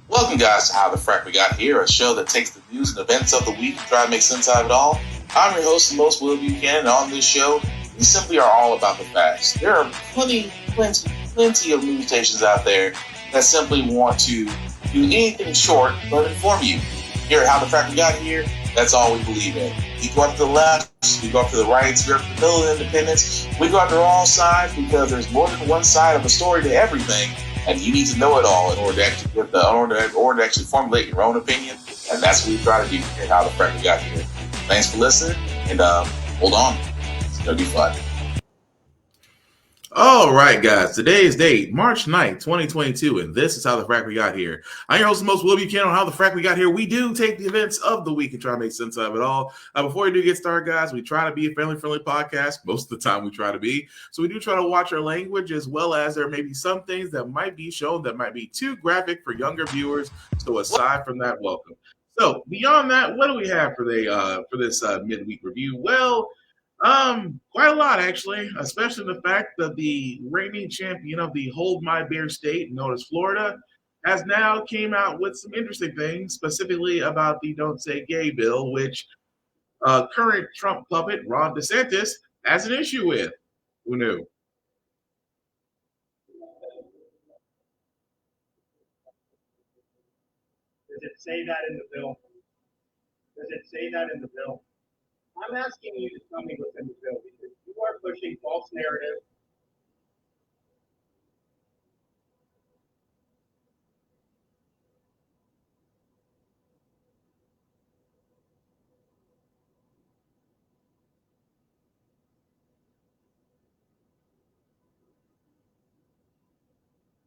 Welcome, guys, to How the Frack We Got Here, a show that takes the news and events of the week and try to make sense out of it all. I'm your host, the most Will Buchanan, and on this show, we simply are all about the facts. There are plenty of news stations out there that simply want to do anything short but inform you. Here at How the Frack We Got Here, that's all we believe in. We go up to the left, we go up to the right, we go up to the middle of independence, we go up to all sides because there's more than one side of a story to everything. And you need to know it all in order to actually in order to actually formulate your own opinion. And that's what we try to do here. How the Frack We Got Here. Thanks for listening, and hold on, it's gonna be fun. All right, guys. Today's date, March 9th, 2022, and this is How the Frack We Got Here. I'm your host, the most Will Buchanan on How the Frack We Got Here. We do take the events of the week and try to make sense of it all. Before we do get started, guys, we try to be a family-friendly podcast. Most of the time we try to be. So we do try to watch our language, as well as there may be some things that might be shown that might be too graphic for younger viewers. So aside from that, welcome. So beyond that, what do we have for this midweek review? Well, quite a lot actually, especially the fact that the reigning champion of the Hold My Beer state, known as Florida, has now came out with some interesting things, specifically about the Don't Say Gay bill, which current Trump puppet Ron DeSantis has an issue with. Who knew? Does it say that in the bill? Does it say that in the bill? I'm asking you to tell me what's in the bill because you are pushing false narrative.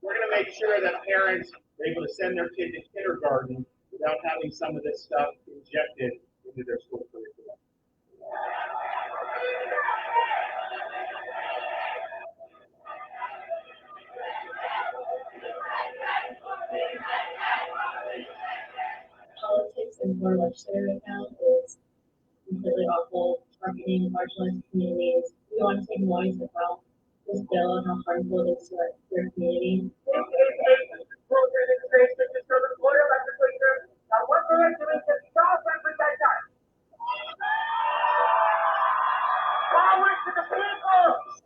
We're going to make sure that parents are able to send their kid to kindergarten without having some of this stuff injected into their school curriculum. Politics in our legislature right now is completely awful, targeting marginalized communities. We want to take noise about this bill and how harmful it is to their community.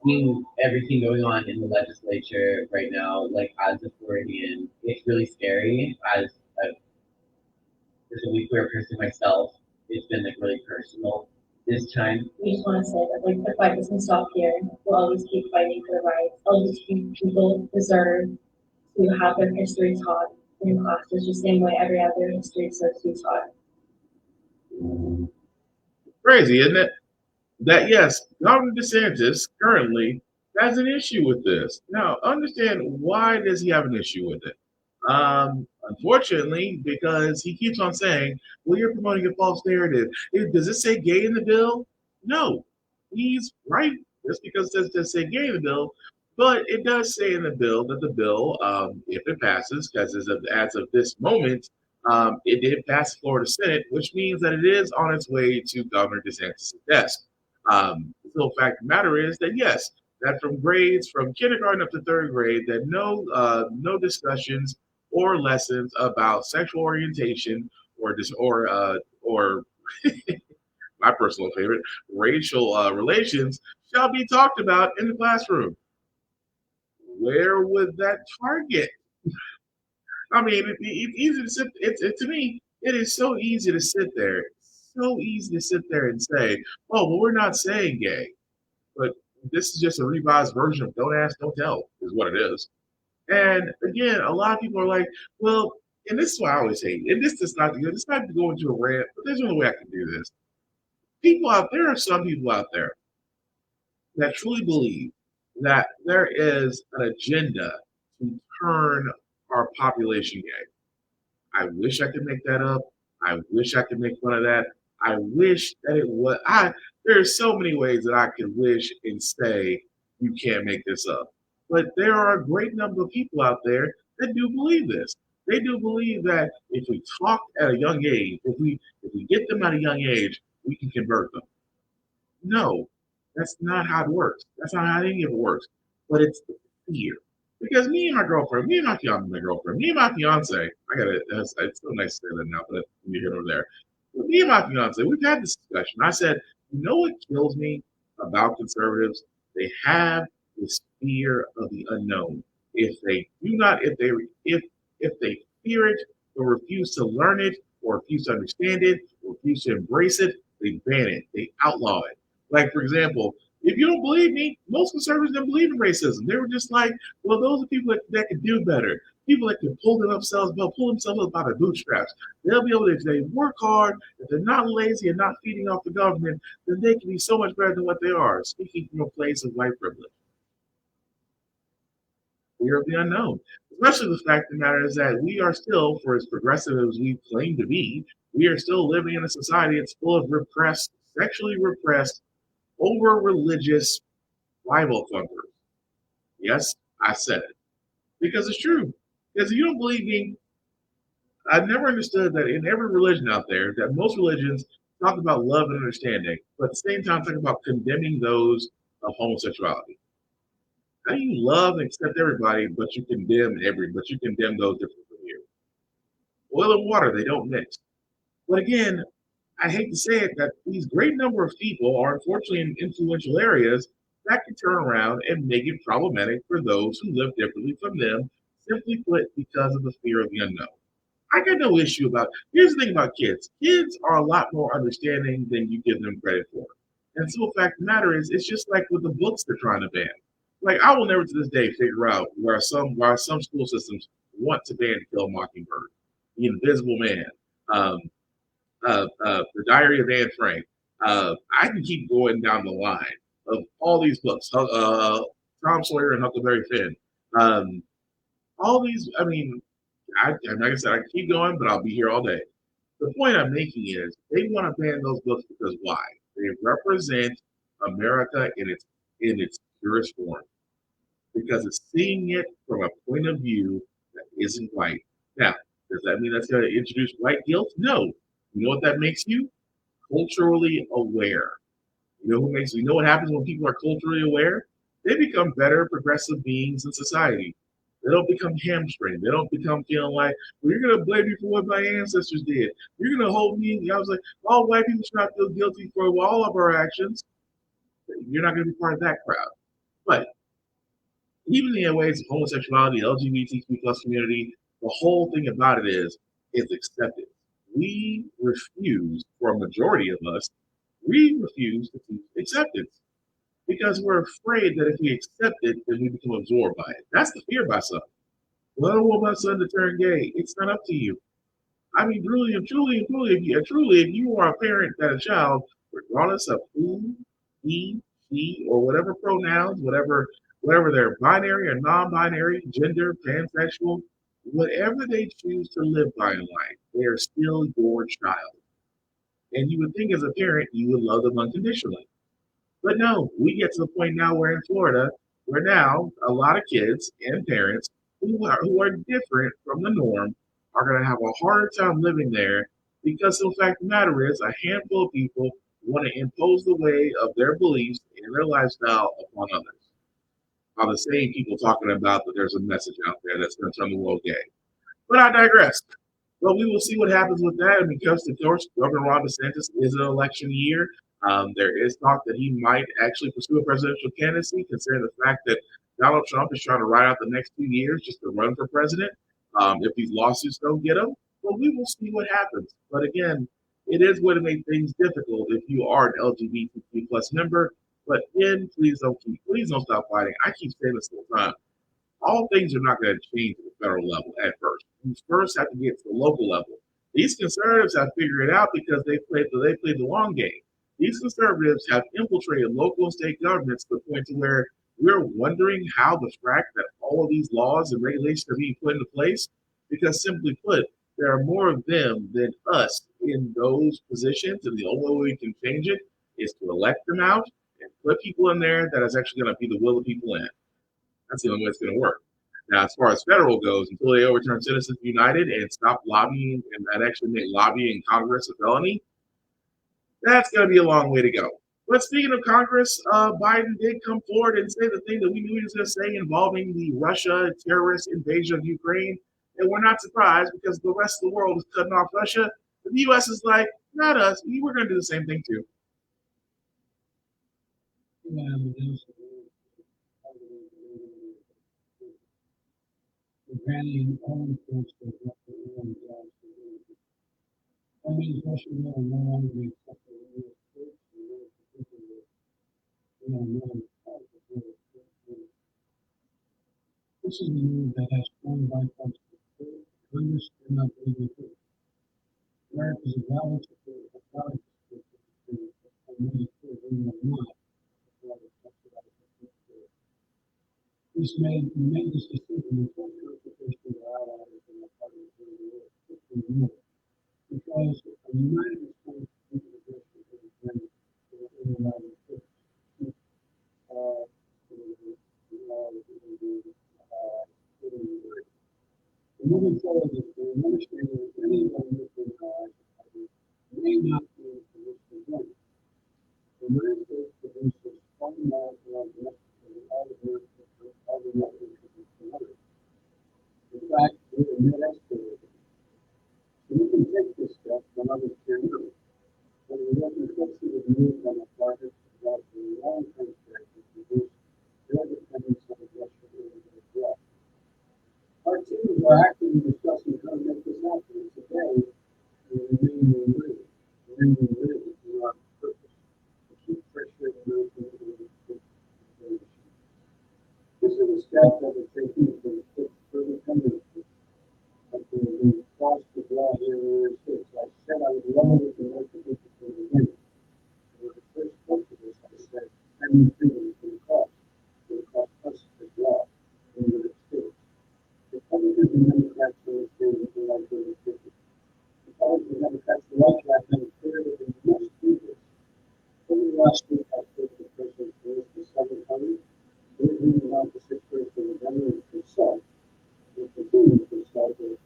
Seeing everything going on in the legislature right now, like as a Floridian, it's really scary. As a queer person myself, it's been like really personal this time. We just want to say that like the fight doesn't stop here. We'll always keep fighting for the rights. LGBT people deserve to have their history taught in classes the same way every other history deserves to be taught. Crazy, isn't it? That yes, Governor DeSantis currently has an issue with this. Now, understand why does he have an issue with it? Unfortunately, because he keeps on saying, "Well, you're promoting a false narrative." Does it say gay in the bill? No, he's right. Just because it does say gay in the bill, but it does say in the bill that the bill, if it passes, because as of this moment, it did pass the Florida Senate, which means that it is on its way to Governor DeSantis' desk. The fact of the matter is that yes, that from grades from kindergarten up to third grade, that no discussions or lessons about sexual orientation or my personal favorite, racial relations shall be talked about in the classroom. Where would that target? I mean, it's easy to sit. To me, it is so easy to sit there, so easy to sit there and say, "Oh, well, we're not saying gay," but this is just a revised version of "Don't Ask, Don't Tell," is what it is. And again, a lot of people are like, "Well," and this is why I always say, and this is not good. It's not to go into a rant, but there's no way I can do this. There are some people out there that truly believe that there is an agenda to turn our population gay. I wish I could make that up. I wish I could make fun of that. I wish that it was. There are so many ways that I could wish and say you can't make this up. But there are a great number of people out there that do believe this. They do believe that if we talk at a young age, if we get them at a young age, we can convert them. No, that's not how it works. That's not how any of it works. But it's the fear. Because me and my girlfriend, me and my fiance, It's so nice to say that now, but you get over there. But me and my fiance, we've had this discussion. I said, you know what kills me about conservatives? They have this fear of the unknown. If they do not, if they fear it or refuse to learn it or refuse to understand it or refuse to embrace it, they ban it. They outlaw it. Like for example, if you don't believe me, most conservatives didn't believe in racism. They were just like, well, those are people that can do better. People that can pull themselves up by the bootstraps. They'll be able to, if they work hard, if they're not lazy and not feeding off the government, then they can be so much better than what they are. Speaking from a place of white privilege. Fear of the unknown. Especially the fact of the matter is that we are still, for as progressive as we claim to be, we are still living in a society that's full of repressed, sexually repressed, over religious Bible thumpers. Yes, I said it. Because it's true. Because if you don't believe me, I've never understood that in every religion out there, that most religions talk about love and understanding, but at the same time talk about condemning those of homosexuality. How do you love and accept everybody, but you condemn those different from you? Oil and water, they don't mix. But again, I hate to say it, that these great number of people are unfortunately in influential areas that can turn around and make it problematic for those who live differently from them, simply put, because of the fear of the unknown. I got no issue about. Here's the thing about kids. Kids are a lot more understanding than you give them credit for. And the simple fact of the matter is, it's just like with the books they're trying to ban. Like I will never to this day figure out why some school systems want to ban To Kill a Mockingbird, The Invisible Man, The Diary of Anne Frank. I can keep going down the line of all these books. Tom Sawyer and Huckleberry Finn. All these. I mean, like I said, I can keep going, but I'll be here all day. The point I'm making is they want to ban those books because why? They represent America in its purest form. Because it's seeing it from a point of view that isn't white. Now, does that mean that's going to introduce white guilt? No. You know what that makes you? Culturally aware. You know what happens when people are culturally aware? They become better progressive beings in society. They don't become hamstringed. They don't become feeling like, well, you're going to blame me for what my ancestors did. You're going to hold me. I was like, all white people should not feel guilty for all of our actions. You're not going to be part of that crowd. But even in the ways of homosexuality, LGBTQ plus community, the whole thing about it is acceptance. We refuse, for a majority of us, we refuse to teach acceptance because we're afraid that if we accept it, then we become absorbed by it. That's the fear by some. Well, I don't want my son to turn gay. It's not up to you. I mean, truly, if you are a parent that a child, regardless of who, he, she, or whatever pronouns, whatever they're binary or non-binary, gender, pansexual, whatever they choose to live by in life, they are still your child. And you would think as a parent, you would love them unconditionally. But no, we get to the point now where in Florida, where now a lot of kids and parents who are different from the norm are going to have a harder time living there because the fact of the matter is a handful of people want to impose the way of their beliefs and their lifestyle upon others. Are the same people talking about that there's a message out there that's going to turn the world gay. But I digress. Well, we will see what happens with that. And because, of course, Governor Ron DeSantis is an election year, there is talk that he might actually pursue a presidential candidacy, considering the fact that Donald Trump is trying to ride out the next 2 years just to run for president. If these lawsuits don't get him, well, we will see what happens. But again, it is going to make things difficult if you are an LGBTQ plus member. But again, please don't stop fighting. I keep saying this all the time. All things are not going to change at the federal level at first. You first have to get to the local level. These conservatives have figured it out because they played the long game. These conservatives have infiltrated local and state governments to the point to where we're wondering how the fact that all of these laws and regulations are being put into place, because simply put, there are more of them than us in those positions, and the only way we can change it is to elect them out and put people in there that is actually going to be the will of people in. That's the only way it's going to work. Now, as far as federal goes, until they overturn Citizens United and stop lobbying and actually make lobbying Congress a felony, that's going to be a long way to go. But speaking of Congress, Biden did come forward and say the thing that we knew he was going to say involving the Russia terrorist invasion of Ukraine. And we're not surprised because the rest of the world is cutting off Russia. But the U.S. is like, not us. We're going to do the same thing too. Yeah, but there's granting all the folks that have to own jobs. That means Russia will no longer be accepted in the States, and those people that, not part of the world. This is a move that has strong bipartisan support. Congress cannot believe it. America's a valid support of valid support for Medicare, we will not. We made this decision with full consultation of our allies and our partners in the world because a united response to immigration has been united moving forward, the administration of any of our European allies may not be in a position to join. The United States produces far more than our domestic all the American countries. In fact, we're a net exporter. So we can take this step when others cannot. But we have to quickly move on a target that in the long-term strategy reduce their dependence on Russian oil as well. Our teams are actively discussing how to make this happen today. We remain ready in our purpose to keep pressure on American oil. This is a step that we're taking to further dependency. Something that we crossed the law here in the United States. I said I would love it if the American people could begin. When I first spoke to this, I said, how do you think it's going to cost? It's going to cost us as well in the United States. Republicans and Democrats understand that they like to understand it. Republicans and Democrats like to have them clear that they must do this. Only last week I spoke to President Bush the second time. We're moving on to situation with them and consult. We continue to consult with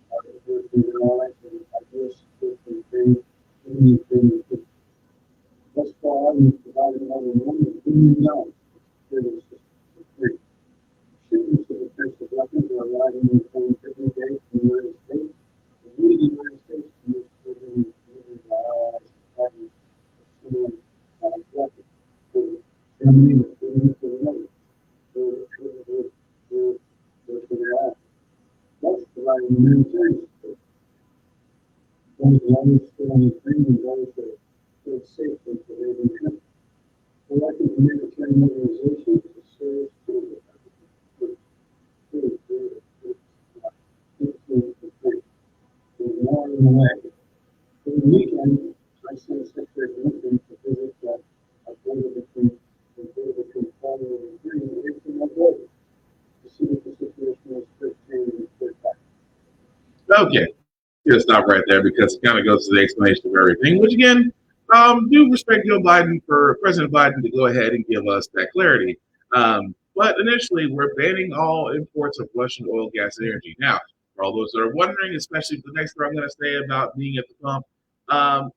our European allies and our U.S. support for Ukraine and the Ukrainian people. Thus far, we've provided more than $1 billion for this Ukraine. Shipments of defensive weapons are arriving in Ukraine every day from the United States. And we, the United States, can use delivering our allies and partners similar weapons. For Germany, the Finland, for the Netherlands. For their allies. That's providing humanitarian support. Those others still in Ukraine and those that feel safe in the neighboring countries. We're working with humanitarian organizations to serve children. More in the way. For the weekend, I sent Secretary Clinton to visit a border between Florida and Ukraine and to Moldova to see what the situation is firsthand and firsthand. Okay, gonna stop right there because it kind of goes to the explanation of everything. Which again, do respect Joe Biden for President Biden to go ahead and give us that clarity. But initially, we're banning all imports of Russian oil, gas, and energy. Now, for all those that are wondering, especially the next thing I'm going to say about being at the pump,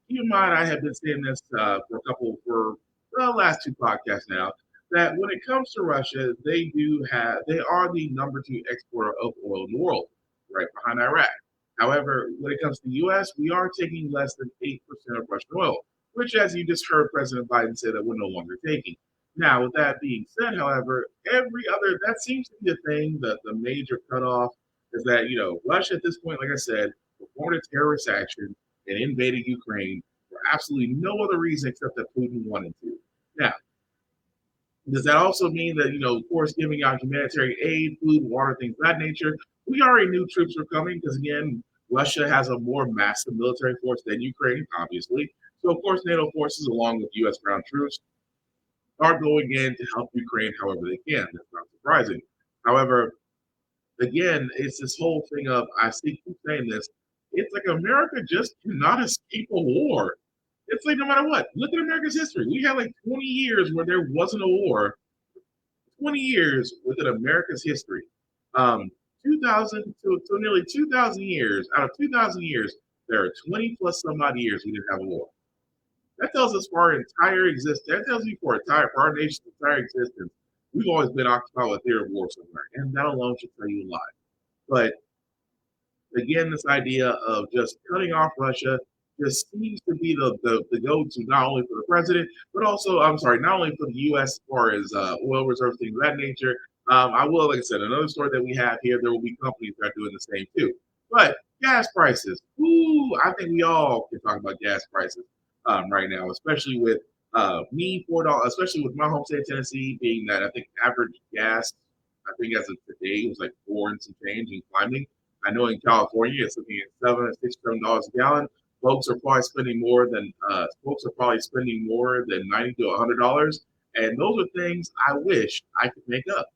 keep in mind I have been saying this for the last two podcasts now. That when it comes to Russia, they are the number 2 exporter of oil in the world, right behind Iraq. However, when it comes to the U.S., we are taking less than 8% of Russian oil, which, as you just heard President Biden say, that we're no longer taking. Now, with that being said, however, that seems to be the thing, that the major cutoff is that, Russia at this point, like I said, performed a terrorist action and invaded Ukraine for absolutely no other reason except that Putin wanted to. Now, does that also mean that, of course, giving out humanitarian aid, food, water, things of that nature, we already knew troops were coming because, again, Russia has a more massive military force than Ukraine, obviously. So, of course, NATO forces, along with U.S. ground troops, are going in to help Ukraine however they can. That's not surprising. However, again, it's this whole thing of, keep saying this, it's like America just cannot escape a war. It's like no matter what. Look at America's history. We had like 20 years where there wasn't a war. 20 years within America's history. 2,000 to nearly 2,000 years. Out of 2,000 years, there are 20 plus some odd years we didn't have a war. That tells us for our entire existence. That tells you for our nation's entire existence, we've always been occupied with theory of war somewhere, and that alone should tell you a lot. But again, this idea of just cutting off Russia just seems to be the go-to not only for the president, but also, I'm sorry, not only for the U.S. as far as oil reserves, things of that nature. I will, like I said, another story that we have here, there will be companies that are doing the same too. But gas prices, ooh, I think we all can talk about gas prices right now, especially with me $4, especially with my home state of Tennessee being that I think average gas, I think as of today, was like four and some change and climbing. I know in California it's looking at $7 a gallon. Folks are probably spending more than $90 to $100, and those are things I wish I could make up.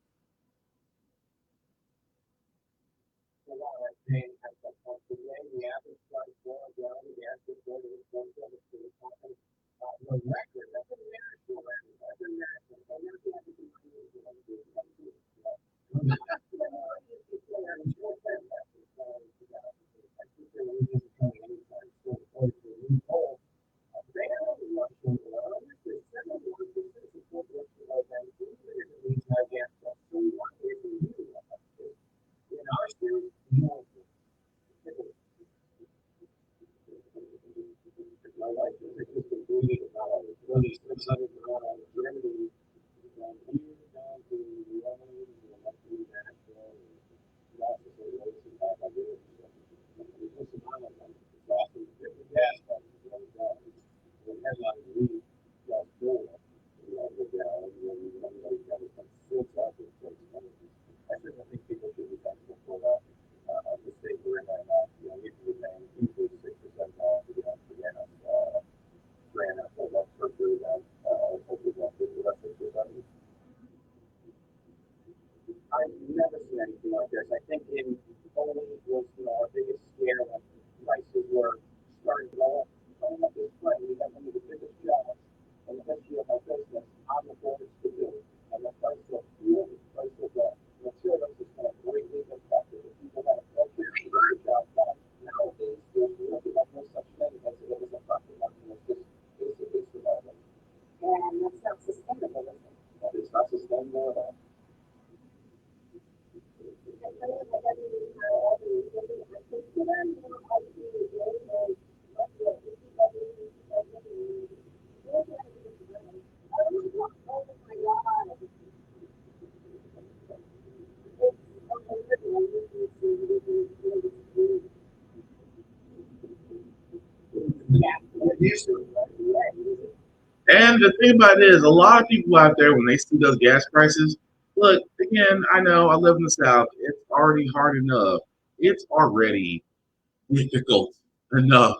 And the thing about it is, a lot of people out there, when they see those gas prices, look, again, I know I live in the South. It's already hard enough. It's already difficult enough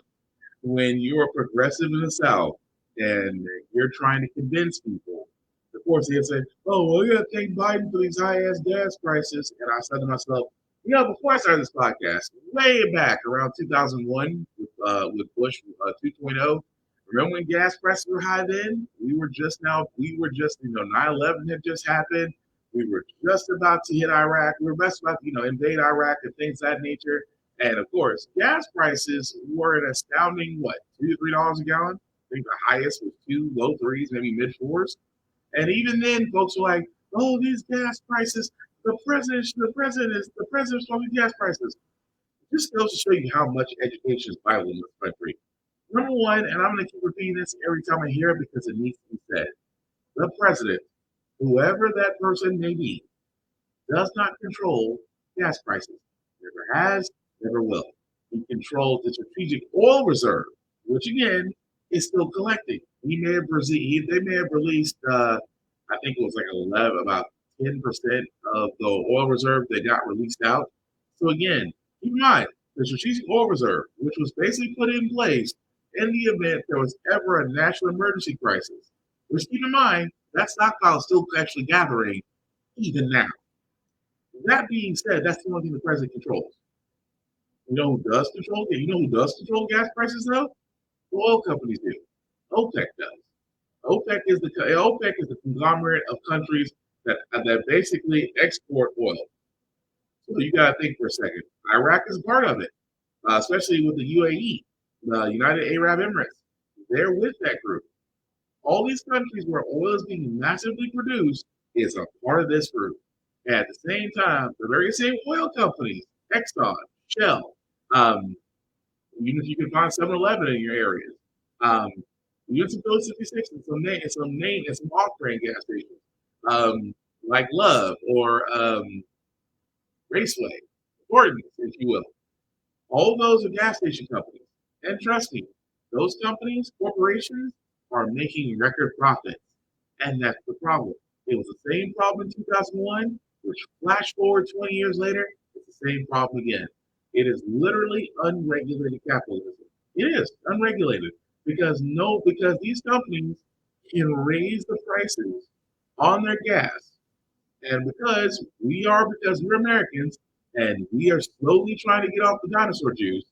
when you're progressive in the South and you're trying to convince people. Of course, they'll say, oh, well, you got to thank Biden for these high ass gas prices. And I said to myself, before I started this podcast, way back around 2001 with Bush 2.0, remember when gas prices were high then? We were just 9/11 had just happened. We were just about to hit Iraq. We were just about to, invade Iraq and things of that nature. And of course, gas prices were an astounding $2 to $3 a gallon. I think the highest was two, low threes, maybe mid fours. And even then, folks were like, "Oh, these gas prices! The president's talking gas prices." This goes to show you how much education is vital in this country. Number one, and I'm going to keep repeating this every time I hear it because it needs to be said: the president, whoever that person may be, does not control gas prices. Never has, never will. He controls the strategic oil reserve, which again is still collecting. They may have released, I think it was like 11, about 10% of the oil reserve that got released out. So again, keep in mind the strategic oil reserve, which was basically put in place in the event there was ever a national emergency crisis. Which keep in mind that stockpile is still actually gathering even now. That being said, that's the only thing the president controls. You know who does control it? You know who does control gas prices though? The oil companies do. OPEC does. OPEC is the conglomerate of countries that basically export oil. So you got to think for a second. Iraq is part of it, especially with the UAE, the United Arab Emirates. They're with that group. All these countries where oil is being massively produced is a part of this group. At the same time, the very same oil companies, Exxon, Shell, Um, Even if you can find 7-Eleven in your areas. Um, you get some Phillips 56 and some off-brand gas stations, like Love or Raceway, Gordon's, if you will. All those are gas station companies. And trust me, those companies, corporations, are making record profits. And that's the problem. It was the same problem in 2001, which flash forward 20 years later, it's the same problem again. It is literally unregulated capitalism. It is unregulated because these companies can raise the prices on their gas, and because we're Americans and we are slowly trying to get off the dinosaur juice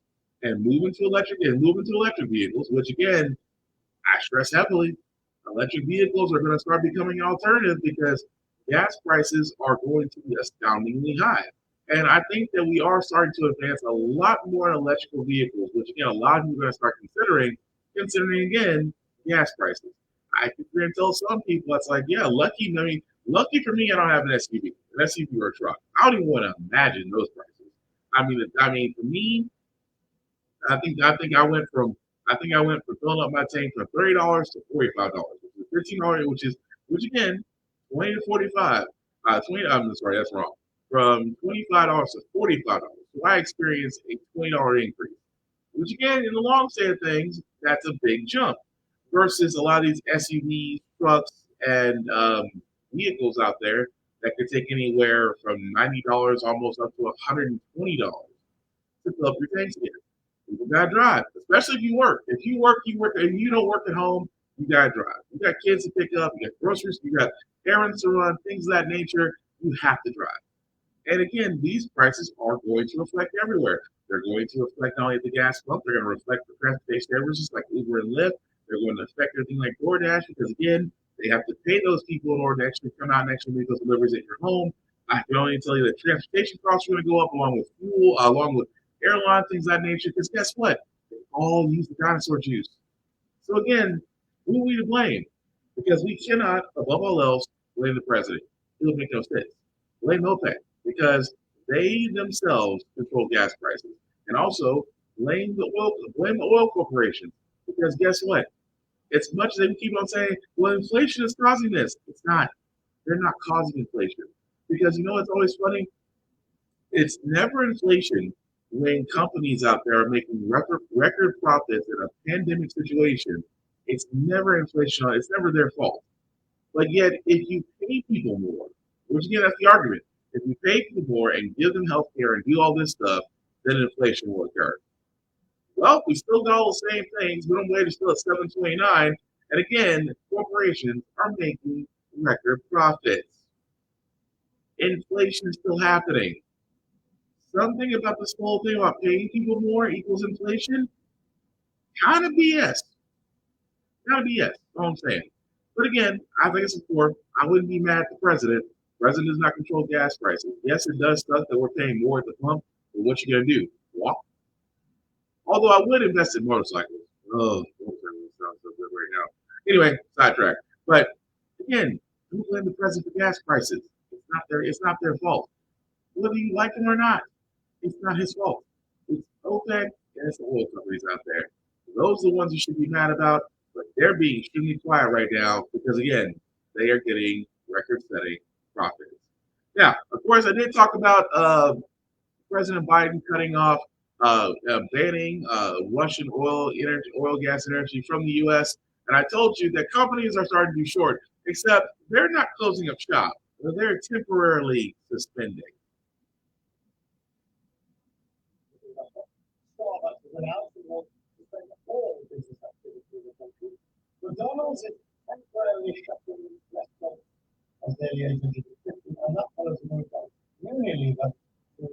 and move into electric vehicles, which again I stress heavily, electric vehicles are going to start becoming an alternative because gas prices are going to be astoundingly high. And I think that we are starting to advance a lot more in electrical vehicles, which again, a lot of people are going to start considering again, gas prices. I can tell some people it's like, yeah, lucky for me, I don't have an SUV or a truck. I don't even want to imagine those prices. I mean, for me, I think I went from filling up my tank from $30 to $45, which is $15, which again, 20 to 45. 20. I'm sorry, that's wrong. From $25 to $45. So I experienced a $20 increase, which again, in the long side of things, that's a big jump versus a lot of these SUVs, trucks, and vehicles out there that could take anywhere from $90 almost up to $120 to fill up your tanks again. People gotta drive, especially if you work. If you work, you work. If you don't work at home, you gotta drive. You got kids to pick up, you got groceries, you got errands to run, things of that nature. You have to drive. And again, these prices are going to reflect everywhere. They're going to reflect not only at the gas pump, they're going to reflect the transportation services like Uber and Lyft. They're going to affect everything like DoorDash because again, they have to pay those people in order to actually come out and actually make those deliveries at your home. I can only tell you that transportation costs are going to go up along with fuel, along with airline, things of that nature. Because guess what? They all use the dinosaur juice. So again, who are we to blame? Because we cannot, above all else, blame the president. It will make no sense. Blame OPEC because they themselves control gas prices, and also blame the oil corporations because guess what? As much as they keep on saying, "Well, inflation is causing this," it's not. They're not causing inflation because you know it's always funny. It's never inflation when companies out there are making record profits in a pandemic situation. It's never inflation. It's never their fault. But yet, if you pay people more, which again, that's the argument. If you pay people more and give them health care and do all this stuff, then inflation will occur. Well, we still got all the same things. Minimum wage is still at 7.29, and again, corporations are making record profits. Inflation is still happening. Something about this whole thing about paying people more equals inflation, kind of BS. Kind of BS. That's all I'm saying. But again, I think it's before. I wouldn't be mad at the president. The president does not control gas prices. Yes, it does stuff that we're paying more at the pump. But what you gonna do? Walk? Although I would invest in motorcycles. Oh, motorcycles sound so good right now. Anyway, sidetrack. But again, don't blame the president for gas prices. It's not their fault. Whether you like them or not, it's not his fault. It's OPEC and it's the oil companies out there. Those are the ones you should be mad about, but they're being extremely quiet right now because, again, they are getting record-setting profits. Now, of course, I did talk about President Biden cutting off, banning Russian oil, gas, energy from the U.S. And I told you that companies are starting to be short, except they're not closing up shop. They're temporarily suspending. McDonald's is temporarily shutting restaurants as they liaise with the system, and that follows a move by Unilever to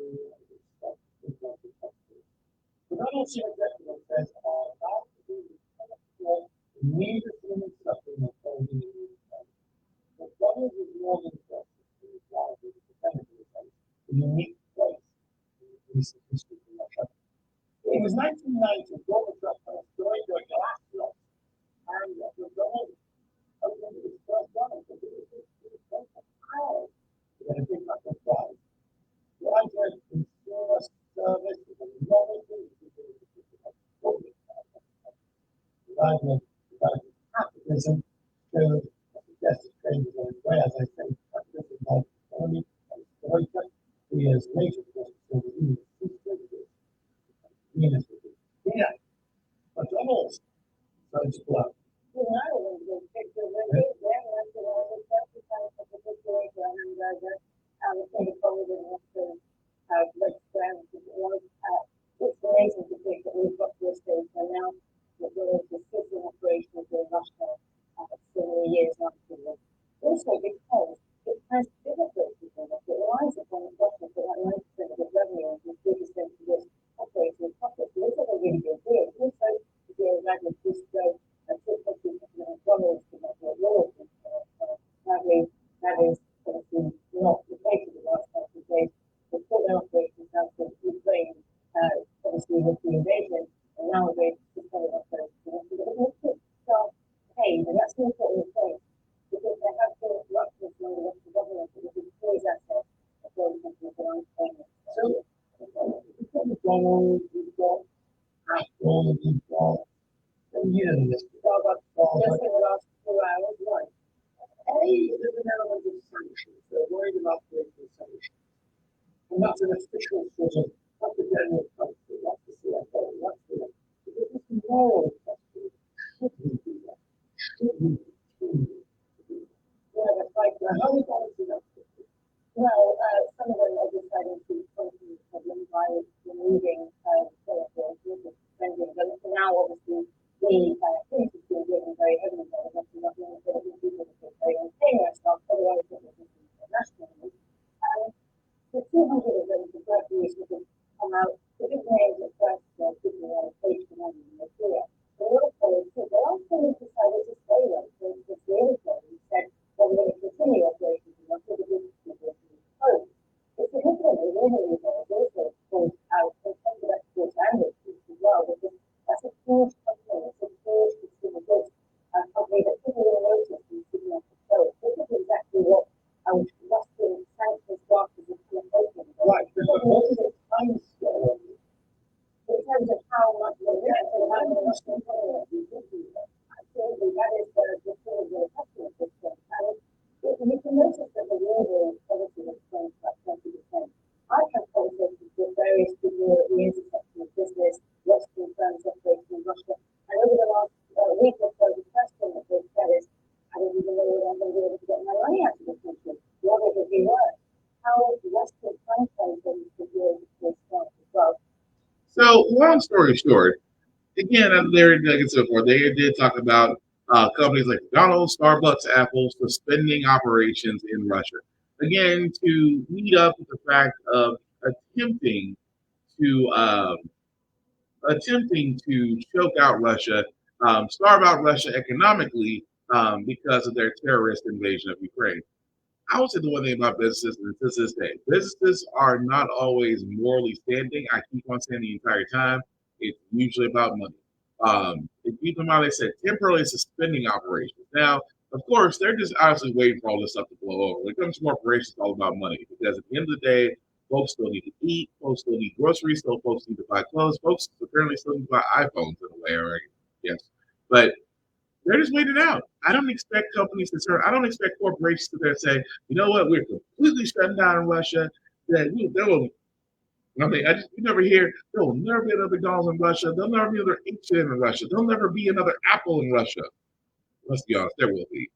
stop the country. McDonald's chief executive says about to do immediately instructing the closing of the McDonald's is more than just a unique place in recent history in Russia. It was 1990 Gorbachev destroyed the glass block and McDonald's opened its first one. It was so proud to get a big mac of fries. The idea of consumer service is a novelty capitalism shows a suggested trade is on its way. As I say, capitalism like economy, and the very 2 years later, so yeah, McDonald's started to blow. It's amazing to think that we've got to a stage where now that we're assisting operations in Russia so many years after this. Also because it has bigger places in it. It relies upon Russia for like 90% of its revenue and 3% of its operating profits. So this is a really good deal. Also, the deal that is just go and $2.2 million to make it royalties. That is obviously not the case in the last couple of days. They put their operations out to Ukraine, obviously with the invasion, and now they're just coming up with paid, and that's an important point because there have been ruptures among the Russian government that would destroy assets of those companies that aren't paying it. So, we've got McDonald's, we've got Apple, we've got, and this Starbucks, Just in the last 2 hours, right? there's an element of sanctions. They're worried about political sanctions. And that's an official sort of, that's the general country, that's the CFO, that's the, because it's a moral question. Should we do that? Should we do that? Yeah, that's right. How is that do that? Well, some of them are deciding to continue the problem by removing spending. But for now, obviously, the things are still getting very heavily by the Russian government, but it people to pay and paying their stuff, otherwise it will be nationally. The 200 of them for graduates will come out. The big names at first are giving allocation and Nigeria. But also, they also decided to stay there. For instance, the other side said, well, we're going to continue operations in Russia because it's closed. It's significant that really also pulled out in terms of exports and exports as well, because that's a huge company, it's a huge consumer goods company that people will notice in sitting off the coast. This is exactly what Western sanctions doctors are promoting. Right, but what is the time scale? In terms of how much they're and how much they're absolutely, that is the sort of the customer system. And you can notice that the global policy has changed about 20%. I've had conversations with various people at the intersection of business, Western firms operating in Russia, and over the last week or so, the first thing that they've said is, I don't even know whether I'm going to be able to get my money out of the country. What would it be worth? How Western time frames are to be able to start as well. So, long story short, again, Larry and so forth, they did talk about companies like McDonald's, Starbucks, Apple suspending operations in Russia. Again, to meet up with the fact of attempting to choke out Russia, starve out Russia economically because of their terrorist invasion of Ukraine. I would say the one thing about businesses, and to this day, businesses are not always morally standing. I keep on saying the entire time, it's usually about money. Keep in mind, they said temporarily suspending operations. Now, of course, they're just honestly waiting for all this stuff to blow over. When it comes to corporations, it's all about money because at the end of the day, folks still need to eat, folks still need groceries, still folks need to buy clothes, folks apparently still need to buy iPhones in a way, right? Yes. But they're just waiting out. I don't expect companies to turn. I don't expect corporations to there say, you know what, we're completely shutting down in Russia. That they will. I mean, you never hear there will never be another McDonald's in Russia. There'll never be another H&M in Russia. There'll never be another Apple in Russia. Let's be honest, there will be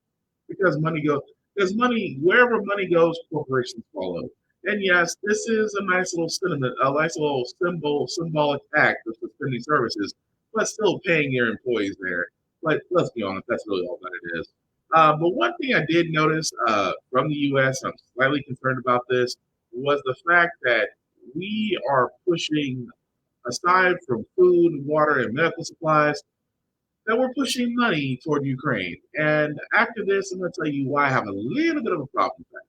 because money goes. Because money, wherever money goes, corporations follow. And yes, this is a nice little sentiment, a nice little symbolic act of suspending services, but still paying your employees there. But let's be honest, that's really all that it is. But one thing I did notice from the U.S., I'm slightly concerned about this, was the fact that we are pushing, aside from food, water, and medical supplies, that we're pushing money toward Ukraine. And after this, I'm going to tell you why I have a little bit of a problem with that.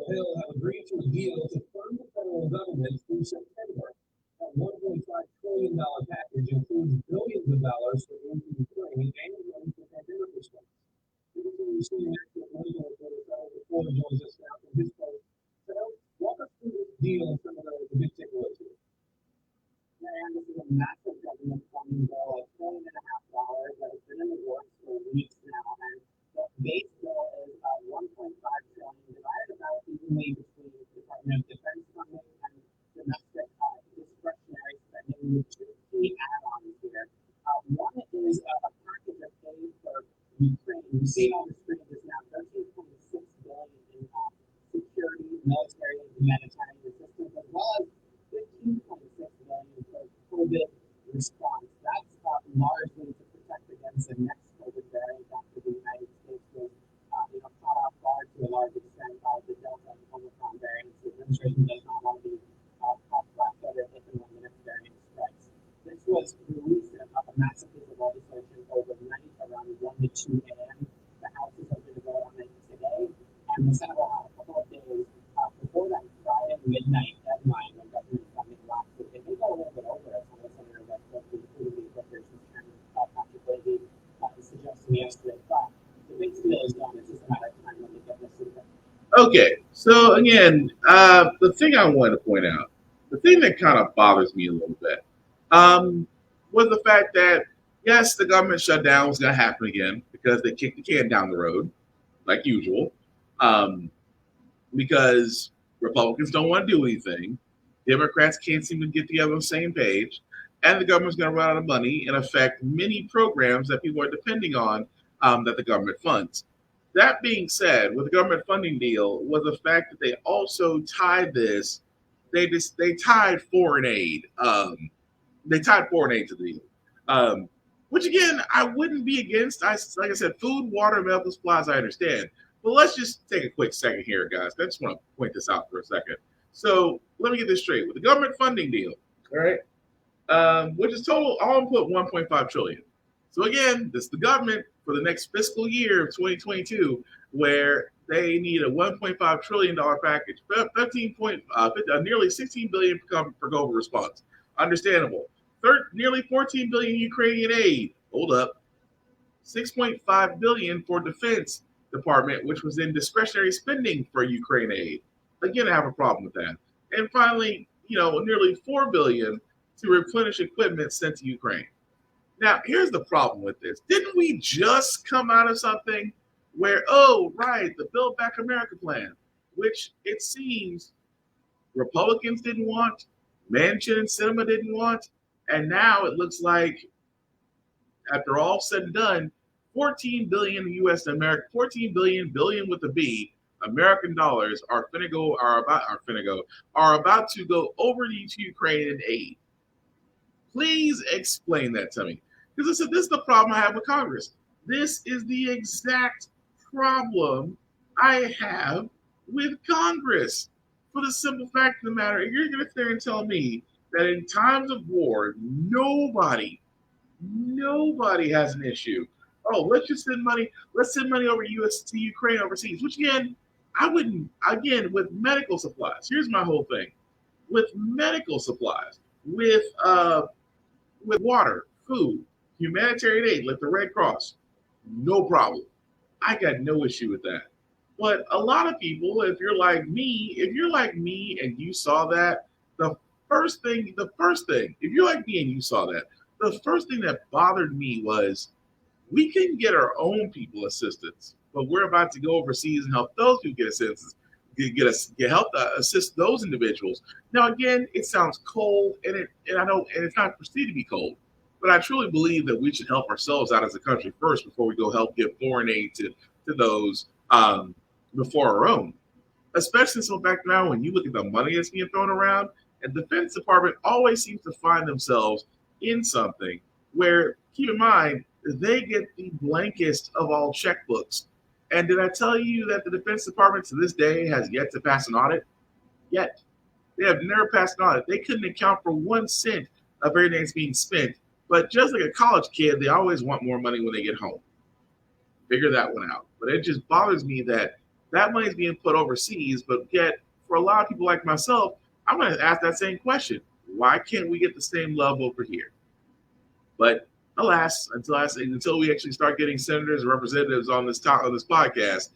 Hill have agreed to a deal to fund the federal government through September. That $1.5 trillion package includes billions of dollars for aid to Ukraine and money for pandemic response. We've seen that money going for the federal reporter joins us now from his post. So walk us through this deal and some of the big takeaways here. And this is a massive government with two key add-ons here. One is a package of aid for Ukraine. You see it on the screen just now, $13.6 billion in security, military, and humanitarian assistance, as well as $15.6 billion for COVID response. That's largely to protect against the next COVID variant after the United States was, caught off guard to a large extent by the Delta and Omicron variants. The administration does not want to be caught flat-footed if and when the next variant strikes. This was released in a massive piece of legislation overnight around 1 to 2 a.m. The House is hoping to vote on it today, and the Senate will have a couple of days before that Friday midnight deadline when government funding lapses. It may go a little bit over, as some of the senators that spoke to, including the appropriations chairman, Patrick Leahy, suggesting yesterday. But the big deal is done. It's just a matter of time when they get this through. Okay, so again, the thing I wanted to point out, the thing that kind of bothers me a little bit, was the fact that yes, the government shutdown was going to happen again because they kicked the can down the road, like usual, because Republicans don't want to do anything, Democrats can't seem to get together on the same page, and the government's going to run out of money and affect many programs that people are depending on that the government funds. That being said, with the government funding deal, was the fact that they also tied this, they tied foreign aid. They tied foreign aid to the deal, which again I wouldn't be against. Like I said, food, water, medical supplies, I understand. But let's just take a quick second here, guys. I just want to point this out for a second. So let me get this straight. With the government funding deal, all right, which is total, I'll put 1.5 trillion. So again, this is the government for the next fiscal year of 2022, where they need a $1.5 trillion package, nearly 16 billion for COVID response. Understandable. Nearly 14 billion Ukrainian aid. Hold up. 6.5 billion for defense department, which was in discretionary spending for Ukraine aid. Again, I have a problem with that. And finally, nearly 4 billion to replenish equipment sent to Ukraine. Now, here's the problem with this. Didn't we just come out of something where, the Build Back America plan, which it seems Republicans didn't want, Manchin and Sinema didn't want, and now it looks like, after all said and done, 14 billion U.S. American, 14 billion with a B, American dollars are about to go over to Ukraine in aid. Please explain that to me. Because I said, this is the problem I have with Congress. This is the exact problem I have with Congress. For the simple fact of the matter, if you're going to sit there and tell me that in times of war, nobody has an issue. Oh, let's send money over to Ukraine overseas, which again, I wouldn't, again, with medical supplies. Here's my whole thing. With medical supplies, with water, food, humanitarian aid, like the Red Cross, no problem. I got no issue with that. But a lot of people, if you're like me and you saw that, the first thing, if you're like me and you saw that, the first thing that bothered me was we can get our own people assistance, but we're about to go overseas and help those people get assistance, help assist those individuals. Now, again, it sounds cold, and it's not perceived to be cold. But I truly believe that we should help ourselves out as a country first before we go help give foreign aid to those before our own. Especially so back now when you look at the money that's being thrown around, and the Defense Department always seems to find themselves in something where, keep in mind, they get the blankest of all checkbooks. And did I tell you that the Defense Department to this day has yet to pass an audit? Yet. They have never passed an audit. They couldn't account for 1 cent of everything that's being spent. But just like a college kid, they always want more money when they get home. Figure that one out. But it just bothers me that money is being put overseas, but yet for a lot of people like myself, I'm going to ask that same question. Why can't we get the same love over here? But alas, until we actually start getting senators and representatives on this podcast,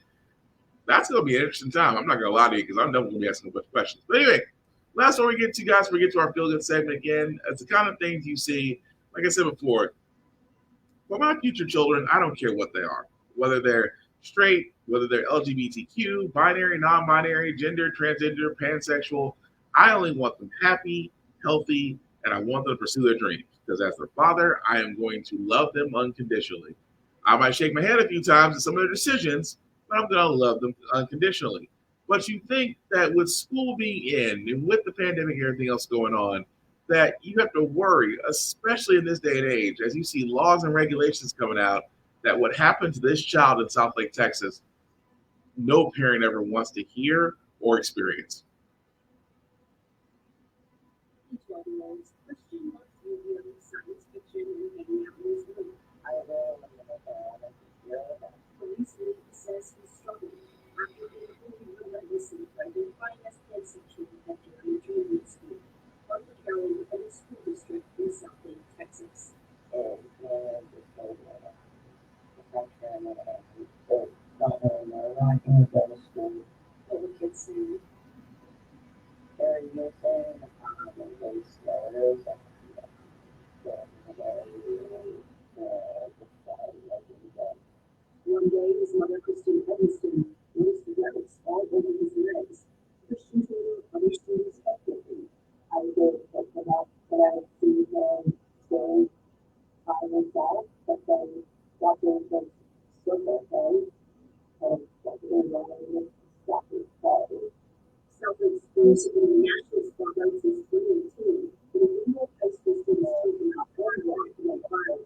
that's going to be an interesting time. I'm not going to lie to you because I'm never going to be asking a bunch of questions. But anyway, last one we get to, guys, we get to our feel good segment again. It's the kind of things you see. Like I said before, for my future children, I don't care what they are, whether they're straight, whether they're LGBTQ, binary, non-binary, gender, transgender, pansexual. I only want them happy, healthy, and I want them to pursue their dreams because as their father, I am going to love them unconditionally. I might shake my head a few times at some of their decisions, but I'm going to love them unconditionally. But you think that with school being in and with the pandemic and everything else going on, that you have to worry, especially in this day and age, as you see laws and regulations coming out, that what happened to this child in South Lake, Texas, no parent ever wants to hear or experience. Police says he's struggling after being fully relentlessly identified as cancer treatment during junior school. Butler County Independent School District in South Lake, Texas. What were kids saying? One day, his mother, Christine Evanston, noticed the rabbits all over his legs. Christian told other students helped him. I did, but I see them staying by myself, but then walking the circle home and walking around stopping quality. South Lake schools in the national spotlight since 2018, but a new high school students taking out boardwalk in the fire.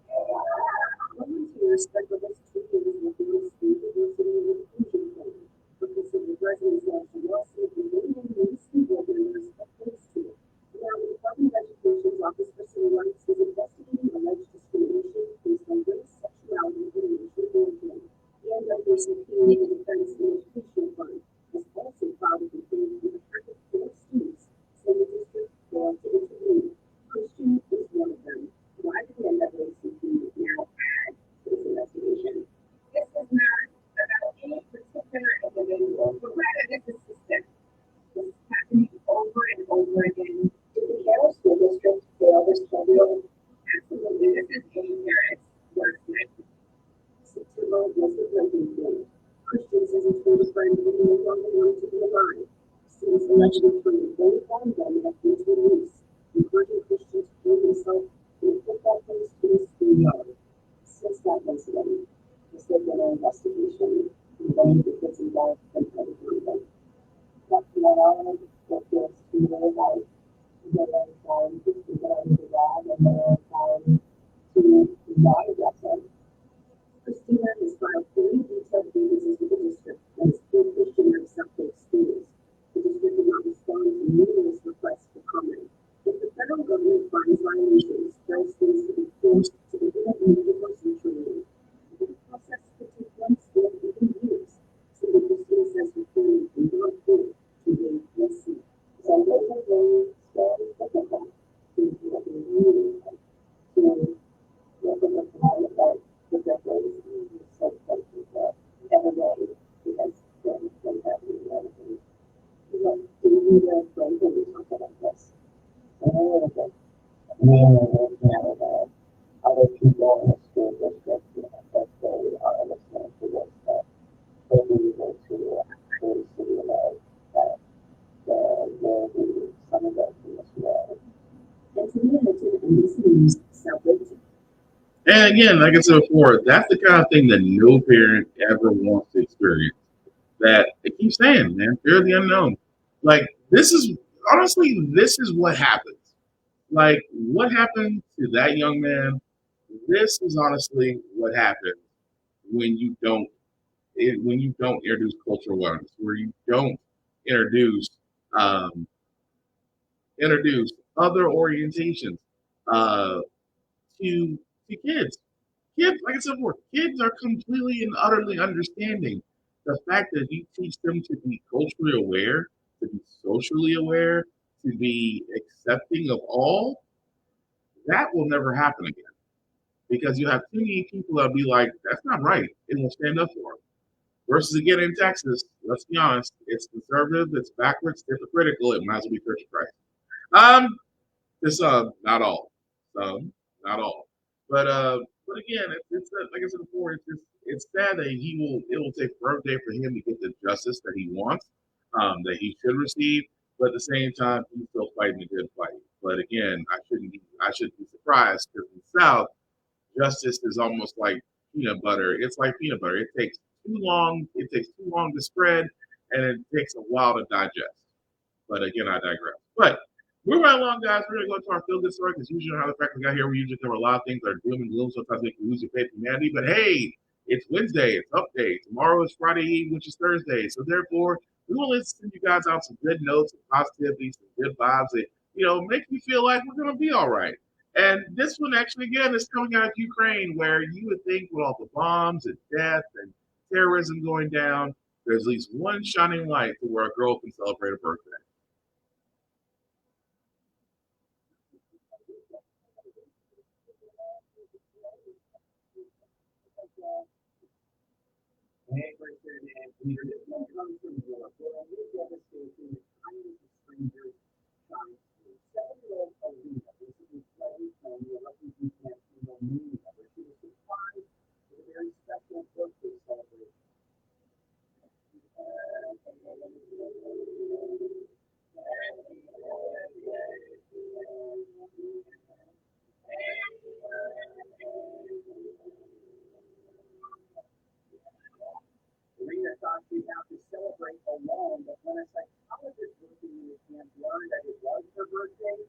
Volunteers spent the last 2 years working with school diversity and inclusion plan, focusing on residents' national lawsuit and voting on school board members opposed to it. Now, the Department of Education's Office for Civil Rights is investigating alleged discrimination based on race, sexuality, and racial origin. The NAACP Defense and Education Fund has also filed a complaint with the fact that 4 students say the district failed to intervene. Christian is one of them. Why did the NAACP now add to this investigation? This is not about any particular individual, but rather this is systemic. This is happening over and over again. Did the Carroll School District fail this children? Absolutely. This is any parent's worst nightmare. September was the breaking point. Christian says he told a friend that he no longer wanted to be alive. Students allegedly claimed they found them at his release, encouraging Christian to kill himself in a football place in his schoolyard. Since that incident, there's been an investigation involving the kids involved and everything. That's what I wanted to get to know about the time to get out of the lab and the time to not address it. Christina has filed 3 detailed grievances with the district and has told Christian and South Lake schools. The district did not respond to numerous requests for comment. If the federal government finds violations, those students to be forced to implement universal training. The process could take months or even years. So the Christina says reporting in your court to be messy. So they have learned very difficult to really to look at the problem about the decades so every day because they have the everything. Do you need a friend when you talk about this? Other people in the school district that they are listening to this, that they need to actually simulate that there will be some of those in this world. And to me, it's in South Lake. And again, like I said before, that's the kind of thing that no parent ever wants to experience. That they keep saying, man, fear of the unknown. Like this is honestly, this is what happens. Like what happened to that young man? This is honestly what happens when you don't when you don't introduce cultural awareness, where you don't introduce um, introduce other orientations uh, to kids. Kids, like I said before, kids are completely and utterly understanding the fact that you teach them to be culturally aware, to be socially aware, to be accepting of all. That will never happen again because you have too many people that'll be like, "That's not right," and will stand up for it. Versus again in Texas, let's be honest, it's conservative, it's backwards, hypocritical. It might as well be Church of Christ. This not all, not all, but again, it's like I said before, it's sad that it will take forever for him to get the justice that he wants, that he should receive, but at the same time, he's still fighting a good fight. But again, I shouldn't be surprised because in the South, justice is almost like peanut butter. It's like peanut butter. It takes too long. It takes too long to spread, and it takes a while to digest. But again, I digress. But moving right along, guys, we're going to go to our feel good story because usually how the fact we got here, we usually cover a lot of things that are doom and gloom. Sometimes make you lose your faith in humanity. But hey, it's Wednesday. It's up day. Tomorrow is Friday Eve, which is Thursday. So therefore, we will send you guys out some good notes, some positivity, some good vibes that, make you feel like we're going to be all right. And this one actually, again, is coming out of Ukraine, where you would think with all the bombs and death and terrorism going down, there's at least one shining light to where a girl can celebrate a birthday. Hey, Kristen and Peter, this one comes from Europe, where a new devastation is kindness of strangers shines through. 7-year-old Alina recently fled Ukraine to a refugee camp in Romania, where she was surprised with a very special birthday celebration. Marina thought she'd have to celebrate alone, but when a psychologist working in the camp learned that it was her birthday,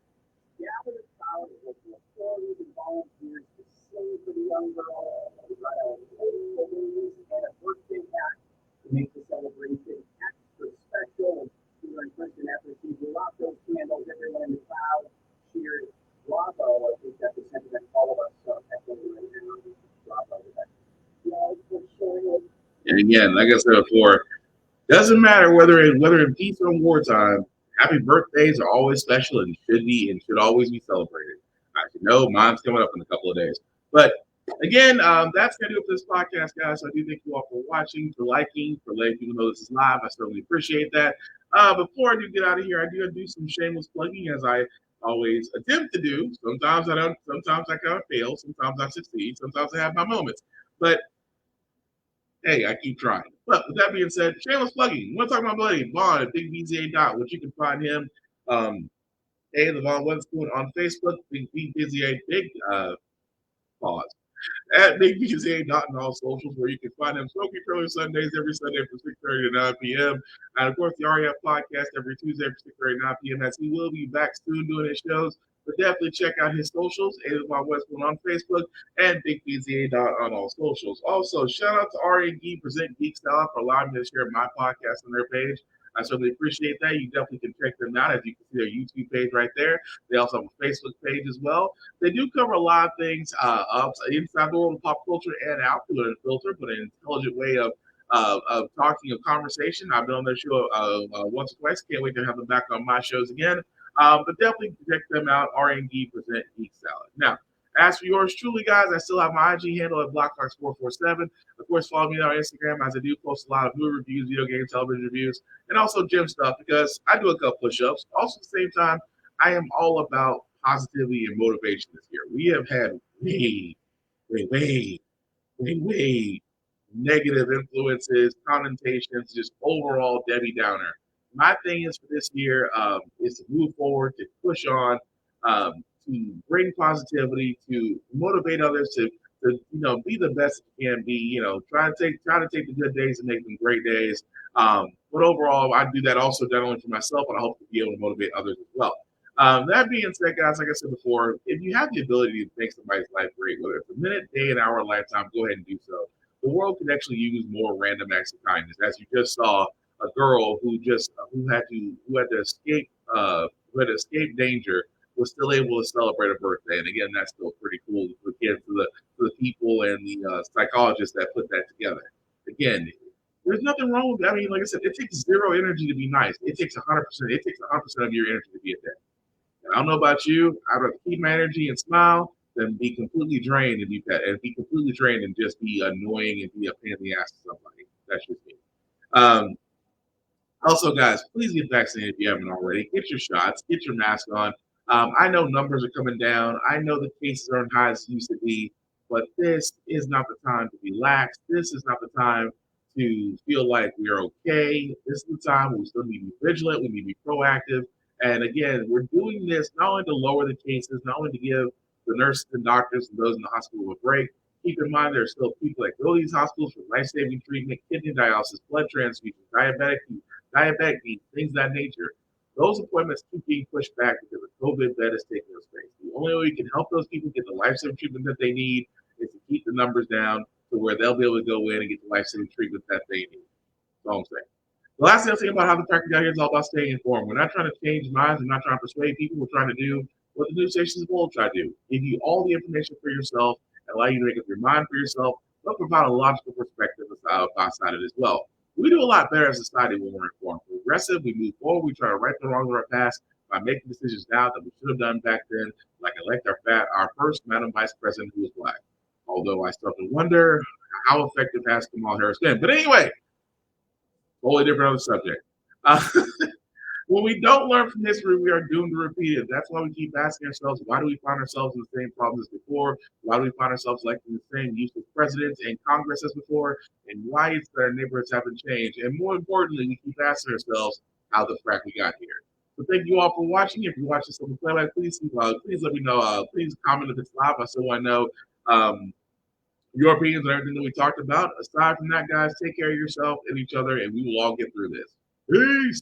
she gathered a crowd of local authorities and volunteers to sing for the young girl, to try to play balloons and a birthday hat to make the celebration extra special. And Peter and Kristen, after she blew out those candles, everyone in the crowd cheered "Bravo." I think that's the sentiment all of us echoing right now. Bravo. Yeah, for sure. And again, like I said before, doesn't matter whether in peace or wartime, happy birthdays are always special and should always be celebrated. As you know, mine's coming up in a couple of days. But again, that's gonna do it for this podcast, guys. So I do thank you all for watching, for liking, for letting people know this is live. I certainly appreciate that. Before I do get out of here, I do some shameless plugging as I always attempt to do. Sometimes I don't. Sometimes I kind of fail. Sometimes I succeed. Sometimes I have my moments. But hey, I keep trying. But with that being said, shameless plugging. You want to talk about my buddy Vaughn at Big BZA Dot, which you can find him, the Vaughn Weatherspoon on Facebook, Big BZA, pause, at Big BZA Dot on all socials, where you can find him Smoky Trailer Sundays every Sunday from 6:30 to 9 p.m. And of course, the REF podcast every Tuesday from 6:30 to 9 p.m. as he will be back soon doing his shows. But definitely check out his socials, Vaughn Weatherspoon on Facebook and Big BZA Dot on all socials. Also, shout out to R&G Present Geek Style for allowing me to share my podcast on their page. I certainly appreciate that. You definitely can check them out, as you can see their YouTube page right there. They also have a Facebook page as well. They do cover a lot of things inside the world of pop culture and out through the filter, but an intelligent way of talking, of conversation. I've been on their show once or twice. Can't wait to have them back on my shows again. But definitely check them out. R&D Present Geek Salad. Now, as for yours truly, guys, I still have my IG handle at BlockFox447. Of course, follow me on Instagram as I do post a lot of movie reviews, video game, television reviews, and also gym stuff because I do a couple push-ups. Also, at the same time, I am all about positivity and motivation this year. We have had way negative influences, connotations, just overall Debbie Downer. My thing is for this year is to move forward, to push on, to bring positivity, to motivate others to be the best you can be. Try to take the good days and make them great days. But overall, I do that also not only for myself, but I hope to be able to motivate others as well. That being said, guys, like I said before, if you have the ability to make somebody's life great, whether it's a minute, day, an hour, lifetime, go ahead and do so. The world could actually use more random acts of kindness, as you just saw a girl who had to escape danger was still able to celebrate a birthday. And again, that's still pretty cool for the kids, for the people and the psychologists that put that together. Again, there's nothing wrong with that. I mean, like I said, it takes zero energy to be nice. It takes 100%. It takes 100% of your energy to be a dad. And I don't know about you. I'd rather keep my energy and smile than be completely drained and just be annoying and be a pain in the ass to somebody. That's just me. Also, guys, please get vaccinated if you haven't already. Get your shots. Get your mask on. I know numbers are coming down. I know the cases aren't high as used to be, but this is not the time to be lax. This is not the time to feel like we're okay. This is the time we still need to be vigilant. We need to be proactive. And again, we're doing this not only to lower the cases, not only to give the nurses and doctors and those in the hospital a break. Keep in mind there are still people that go to these hospitals for life-saving treatment, kidney dialysis, blood transfusion, diabetic needs, things of that nature. Those appointments keep being pushed back because the COVID bed is taking up space. The only way we can help those people get the life-saving treatment that they need is to keep the numbers down to where they'll be able to go in and get the life-saving treatment that they need. That's all I'm saying. The last thing I'll say about how the practice out here is all about staying informed. We're not trying to change minds. We're not trying to persuade people. We're trying to do what the news stations will try to do: give you all the information for yourself and allow you to make up your mind for yourself, but provide a logical perspective outside of it as well. We do a lot better as a society when we're informed. We're aggressive. We move forward. We try to right the wrongs of our past by making decisions now that we should have done back then, like elect our first Madam Vice President who was black. Although I start to wonder how effective has Kamala Harris been. But anyway, totally different other subject. When we don't learn from history, we are doomed to repeat it. That's why we keep asking ourselves, why do we find ourselves in the same problems as before? Why do we find ourselves electing the same useless presidents and Congress as before? And why is that our neighborhoods haven't changed? And more importantly, we keep asking ourselves how the frack we got here. So thank you all for watching. If you watch this on the playback, please let me know. Please comment if it's live so I know your opinions on everything that we talked about. Aside from that, guys, take care of yourself and each other, and we will all get through this. Peace.